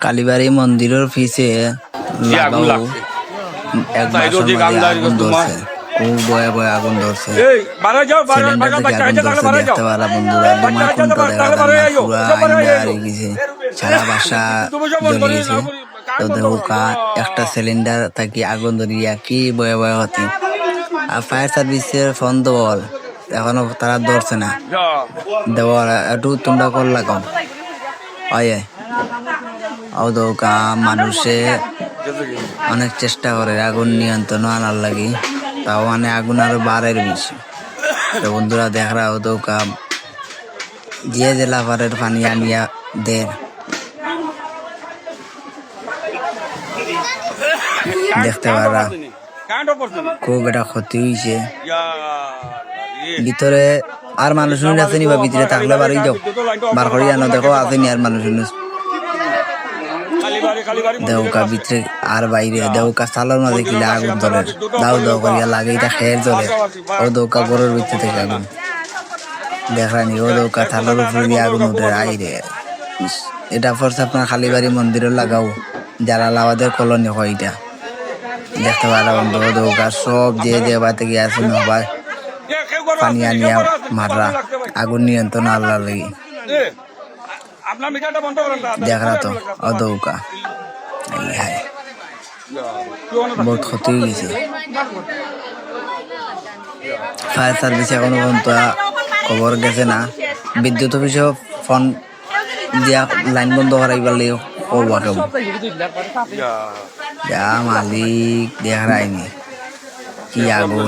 কালীবাড়ি মন্দিরের পিছে লাগাও এক বাসার মধ্যে আগুন ধরছে, খুব ভয়ে ভয়ে আগুন ধরছে। সিলিন্ডার থেকে আগুন ধরছে, দেখতে পারা বন্ধুরা ধোঁয়া কোনটা দেখা যায় না, পুরা আইনা হারিয়ে গেছে, সারা বাসা জ্বলে গেছে। তো দেখা একটা সিলিন্ডার থাকি আগুন ধরিয়া কি ভয়ে ভয়ে হতি। আর ফায়ার সার্ভিসের ফোন দেওয়াল এখনো তারা ধরছে না, দেওয়াল একটু তোমরা কল লাগাও হয় মানুষে অনেক চেষ্টা করে আগুন নিয়ন্ত্রণ আনার লাগি, তাও মানে আগুন আরো বাড়ের বেশি। তো বন্ধুরা দেখরা দৌকা যে জেলাপারের পানি আনিয়া দে, দেখতে পারা খুব এটা ক্ষতি হয়েছে। ভিতরে আর মানুষ আসেনি বা ভিতরে থাকলে বাড়ি যাও বার করি আনো, দেখো আসেনি আর মানুষ দেউকা ভিতরে আর বাইরে দেউকা চালার মাঝে কিলা আগুন ধরে দাও দাও করিয়া লাগে, এটা খেয়ে ধরে ও দৌকা গরুর ভিতরে থেকে আগুন দেখানি, ও দৌকা থালার উপরে দিয়ে আগুন উঠে আইরে। এটা ফোর্স আপনার কালীবাড়ি মন্দিরে লাগাও, যারা লাওয়াদের কলোনি হয় এটা দেখতে পারা বন্ধু। দৌকা সব যে বাতে গিয়ে আছে সবাই পানি আনিয়া মাররা আগুন নিয়ন্ত্রণ আল্লাহ লাগি দেখরা তো অদৌকা বহুত ক্ষতি হয়ে গেছে। ফায়ার সার্ভিস এখনো পর্যন্ত খবর গেছে না, বিদ্যুৎ অফিসেও ফোন দিয়া লাইন বন্ধ করাইবার লাগে কবা কেউ যা মালিক দেখারাইনি কি আগুন,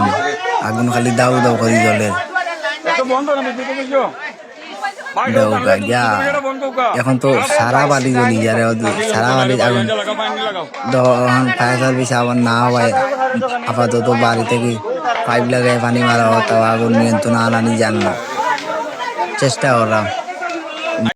আগুন খালি দাউ দাউ করে জলের দৌকা যা। এখন তো সারা বাড়ি জ্বলি যারে সারা বাড়ি আগুন, ফায়ার সার্ভিস আবার না হয় আপাতত বাড়ি থেকে পাইপ লাগায় পানি মারা হতো, আগুন নিয়ন্ত্রণ আনানি জান না চেষ্টা করা।